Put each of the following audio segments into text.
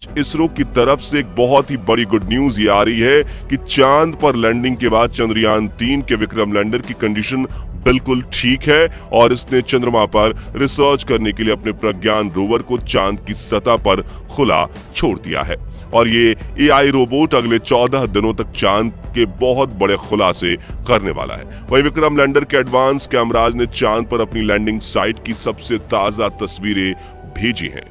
इसरो की तरफ से एक बहुत ही बड़ी गुड न्यूज ये आ रही है कि चांद पर लैंडिंग के बाद चंद्रयान-3 के विक्रम लैंडर की कंडीशन बिल्कुल ठीक है और इसने चंद्रमा पर रिसर्च करने के लिए अपने प्रज्ञान रोवर को चांद की सतह पर खुला छोड़ दिया है। और ये एआई रोबोट अगले 14 दिनों तक चांद के बहुत बड़े खुलासे करने वाला है। वहीं विक्रम लैंडर के एडवांस कैमराज ने चांद पर अपनी लैंडिंग साइट की सबसे ताजा तस्वीरें भेजी हैं।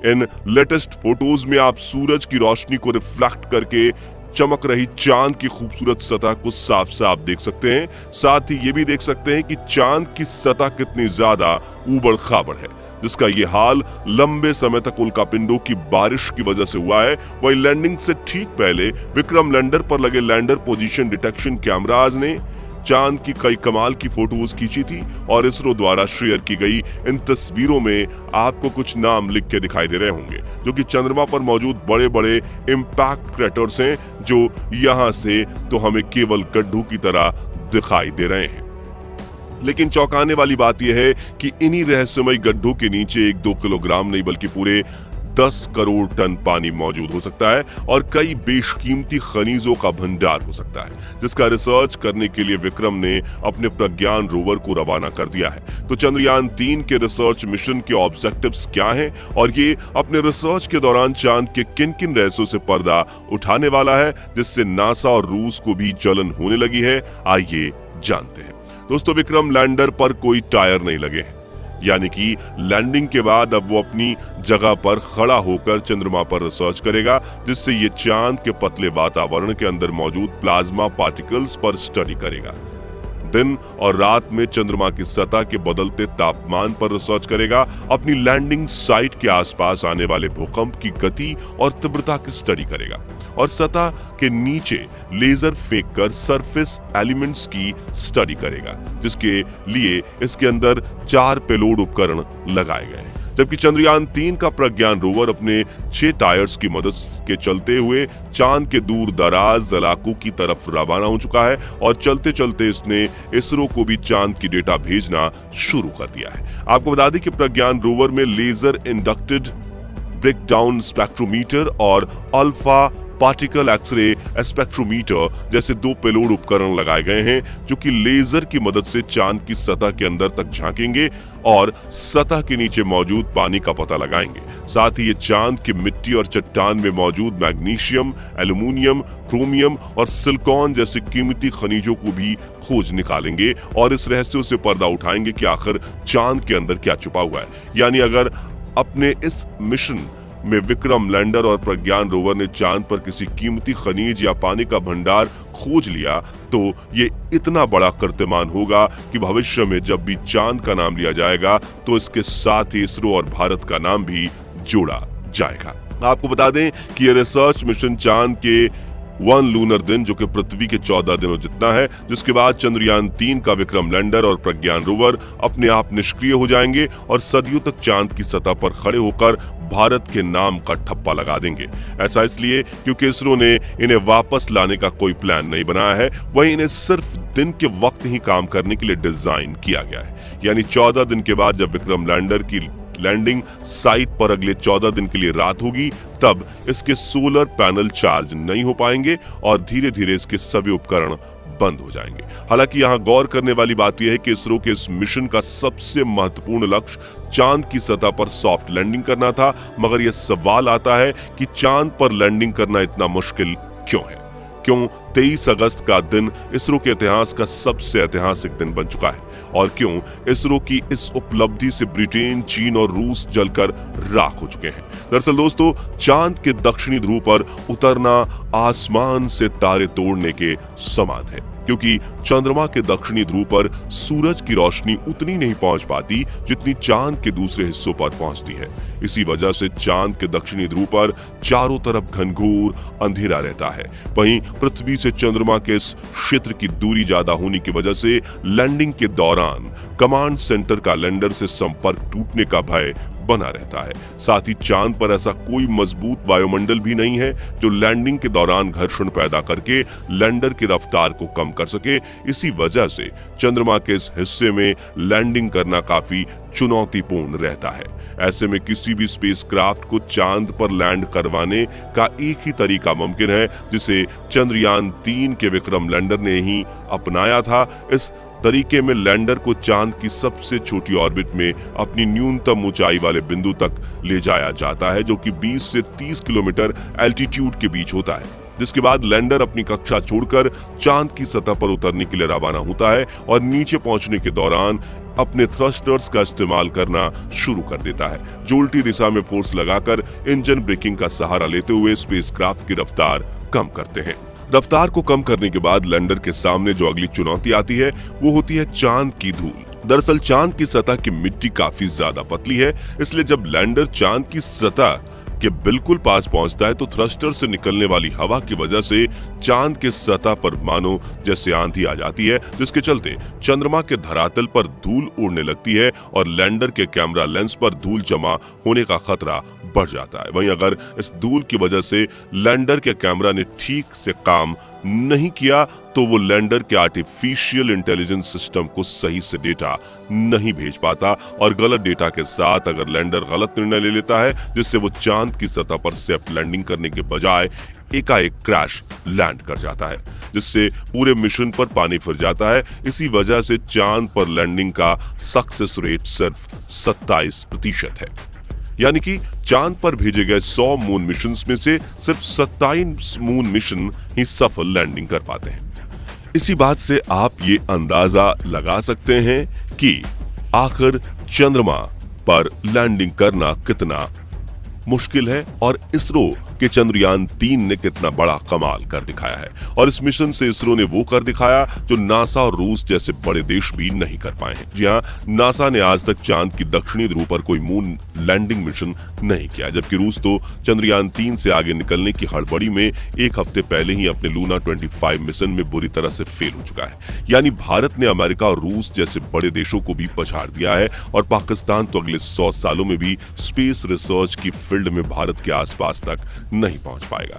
इन लेटेस्ट फोटोज में आप सूरज की रोशनी को रिफ्लेक्ट करके चमक रही चांद की खूबसूरत सतह को साफ साफ देख सकते हैं। साथ ही ये भी देख सकते हैं कि चांद की सतह कितनी ज्यादा ऊबड़ खाबड़ है, जिसका ये हाल लंबे समय तक उल्कापिंडों की बारिश की वजह से हुआ है। वहीं लैंडिंग से ठीक पहले विक्रम लैंडर पर लगे लैंडर पोजीशन डिटेक्शन कैमराज ने चांद की कई कमाल की फोटोज खींची थी और इसरो द्वारा शेयर की गई इन तस्वीरों में आपको कुछ नाम लिख के दिखाई दे रहे होंगे, जो कि चंद्रमा पर मौजूद बड़े बड़े इम्पैक्ट क्रेटर्स हैं, जो यहाँ से तो हमें केवल गड्ढों की तरह दिखाई दे रहे हैं। लेकिन चौंकाने वाली बात यह है कि इन्हीं रहस्यमय गड्ढों के नीचे 1-2 किलोग्राम नहीं बल्कि पूरे 10 करोड़ टन पानी मौजूद हो सकता है और कई बेशकीमती खनिजों का भंडार हो सकता है, जिसका रिसर्च करने के लिए विक्रम ने अपने प्रज्ञान रोवर को रवाना कर दिया है। तो चंद्रयान-3 के रिसर्च मिशन के ऑब्जेक्टिव्स क्या हैं और ये अपने रिसर्च के दौरान चांद के किन किन रहस्यों से पर्दा उठाने वाला है, जिससे नासा और रूस को भी जलन होने लगी है, आइए जानते हैं। दोस्तों, विक्रम लैंडर पर कोई टायर नहीं लगे हैं, यानी कि लैंडिंग के बाद अब वो अपनी जगह पर खड़ा होकर चंद्रमा पर रिसर्च करेगा, जिससे ये चांद के पतले वातावरण के अंदर मौजूद प्लाज्मा पार्टिकल्स पर स्टडी करेगा। दिन और रात में चंद्रमा की सतह के बदलते तापमान पर रिसर्च करेगा, अपनी लैंडिंग साइट के आसपास आने वाले भूकंप की गति और तीव्रता की स्टडी करेगा और सतह के नीचे लेजर फेंककर सरफेस एलिमेंट्स की स्टडी करेगा, जिसके लिए इसके अंदर 4 पेलोड उपकरण लगाए गए हैं। जबकि चंद्रयान-3 का प्रज्ञान रोवर अपने 6 टायर्स की मदद के चलते हुए चांद के दूर दराज इलाकों की तरफ रवाना हो चुका है और चलते चलते इसने इसरो को भी चांद की डेटा भेजना शुरू कर दिया है। आपको बता दें कि प्रज्ञान रोवर में लेजर इंडक्टेड ब्रेकडाउन स्पेक्ट्रोमीटर और अल्फा पार्टिकल एक्सरे स्पेक्ट्रोमीटर जैसे 2 पेलोड उपकरण लगाए गए हैं, जो कि लेजर की मदद से चांद की सतह के अंदर तक झांकेंगे और सतह के नीचे मौजूद पानी का पता लगाएंगे। साथ ही ये चांद की मिट्टी और चट्टान में मौजूद मैग्नीशियम, एल्युमिनियम, क्रोमियम और सिलिकॉन जैसे कीमती खनिजों को भी खोज निकालेंगे और इस रहस्यों से पर्दा उठाएंगे कि आखिर चांद के अंदर क्या छुपा हुआ है। यानी अगर अपने इस मिशन में विक्रम लैंडर और प्रज्ञान रोवर ने चांद पर किसी कीमती खनिज या पानी का भंडार खोज लिया, तो ये इतना बड़ा कीर्तिमान होगा कि भविष्य में जब भी चांद का नाम लिया जाएगा तो इसके साथ ही इसरो और भारत का नाम भी जोड़ा जाएगा। आपको बता दें कि ये रिसर्च मिशन चांद के 1 लूनर दिन, जो कि पृथ्वी के 14 दिनों जितना है, जिसके बाद चंद्रयान-3 का विक्रम लैंडर और प्रज्ञान रोवर अपने आप निष्क्रिय हो जाएंगे और सदियों तक चांद की सतह पर खड़े होकर भारत के नाम का ठप्पा लगा देंगे। ऐसा इसलिए क्योंकि इसरो ने इन्हें वापस लाने का कोई प्लान नहीं बनाया है, वहीं इन्हें सिर्फ दिन के वक्त ही काम करने के लिए डिजाइन किया गया है। यानी 14 दिन के बाद जब विक्रम लैंडर की लैंडिंग साइट पर अगले 14 दिन के लिए रात होगी, तब इसके सोलर पैनल चार्ज नहीं हो पाएंगे और धीरे धीरे इसके सभी उपकरण बंद हो जाएंगे। हालांकि यहाँ गौर करने वाली बात यह है कि इसरो के इस मिशन का सबसे महत्वपूर्ण लक्ष्य चांद की सतह पर सॉफ्ट लैंडिंग करना था, मगर यह सवाल आता है कि चांद पर लैंडिंग करना इतना मुश्किल क्यों है? क्यों 23 अगस्त का दिन इसरो के इतिहास का सबसे ऐतिहासिक दिन बन चुका है? और क्यों इसरो की इस उपलब्धि से ब्रिटेन, चीन और रूस जलकर राख हो चुके हैं? दरअसल दोस्तों, चांद के दक्षिणी ध्रुव पर उतरना आसमान से तारे तोड़ने के समान है, क्योंकि चंद्रमा के दक्षिणी ध्रुव पर सूरज की रोशनी उतनी नहीं पहुंच पाती जितनी चांद के दूसरे हिस्सों पर पहुंचती है। इसी वजह से चांद के दक्षिणी ध्रुव पर चारों तरफ घनघोर अंधेरा रहता है। वहीं पृथ्वी से चंद्रमा के इस क्षेत्र की दूरी ज्यादा होने की वजह से लैंडिंग के दौरान कमांड सेंटर का लैंडर से संपर्क टूटने का भय बना रहता है। साथ ही चांद पर ऐसा कोई मजबूत वायुमंडल भी नहीं है जो लैंडिंग के दौरान घर्षण पैदा करके लैंडर की रफ्तार को कम कर सके। इसी वजह से चंद्रमा के इस हिस्से में लैंडिंग करना काफी चुनौतीपूर्ण रहता है। ऐसे में किसी भी स्पेसक्राफ्ट को चांद पर लैंड करवाने का एक ही तरीका मुमकिन है, जिसे चंद्रयान 3 के विक्रम लैंडर ने ही अपनाया था। इस तरीके में लैंडर को चांद की सबसे छोटी ऑर्बिट में अपनी न्यूनतम ऊंचाई वाले बिंदु तक ले जाया जाता है, जो कि 20 से 30 किलोमीटर एल्टीट्यूड के बीच होता है, जिसके बाद लैंडर अपनी कक्षा छोड़कर चांद की सतह पर उतरने के लिए रवाना होता है और नीचे पहुंचने के दौरान अपने थ्रस्टर्स का इस्तेमाल करना शुरू कर देता है, जो उल्टी दिशा में फोर्स लगाकर इंजन ब्रेकिंग का सहारा लेते हुए स्पेसक्राफ्ट की रफ्तार कम करते हैं। रफ्तार को कम करने के बाद लैंडर के सामने जो अगली चुनौती आती है वो होती है चांद की धूल। दरअसल चांद की सतह की मिट्टी काफी ज्यादा पतली है, इसलिए जब लैंडर चांद की सतह के बिल्कुल पास पहुंचता है तो थ्रस्टर से निकलने वाली हवा की वजह से चांद के सतह पर मानो जैसे आंधी आ जाती है, जिसके चलते चंद्रमा के धरातल पर धूल उड़ने लगती है और लैंडर के कैमरा लेंस पर धूल जमा होने का खतरा बढ़ जाता है। वहीं अगर इस धूल की वजह से लैंडर के कैमरा ने ठीक से काम नहीं किया तो वो लैंडर के आर्टिफिशियल इंटेलिजेंस सिस्टम को सही से डेटा नहीं भेज पाता और गलत डेटा के साथ अगर लैंडर गलत निर्णय ले लेता है, जिससे वो चांद की सतह पर सेफ लैंडिंग करने के बजाय एकाएक क्रैश लैंड कर जाता है, जिससे पूरे मिशन पर पानी फिर जाता है। इसी वजह से चांद पर लैंडिंग का सक्सेस रेट सिर्फ 27% है, यानी कि चांद पर भेजे गए 100 मून मिशंस में से सिर्फ 27 मून मिशन ही सफल लैंडिंग कर पाते हैं। इसी बात से आप ये अंदाजा लगा सकते हैं कि आखिर चंद्रमा पर लैंडिंग करना कितना मुश्किल है और इसरो के चंद्रयान 3 ने कितना बड़ा कमाल कर दिखाया है। और इस मिशन से इसरो ने वो कर दिखाया जो नासा और रूस जैसे बड़े देश भी नहीं कर पाए हैं। जी हाँ, नासा ने आज तक चांद की दक्षिणी ध्रुव पर कोई मून लैंडिंग मिशन नहीं किया, जबकि रूस तो चंद्रयान 3 से आगे निकलने की हड़बड़ी में एक हफ्ते पहले ही अपने लूना 25 मिशन में बुरी तरह से फेल हो चुका है। यानी भारत ने अमेरिका और रूस जैसे बड़े देशों को भी पछाड़ दिया है और पाकिस्तान तो अगले 100 सालों में भी स्पेस रिसर्च की फील्ड में भारत के आसपास तक नहीं पहुंच पाएगा।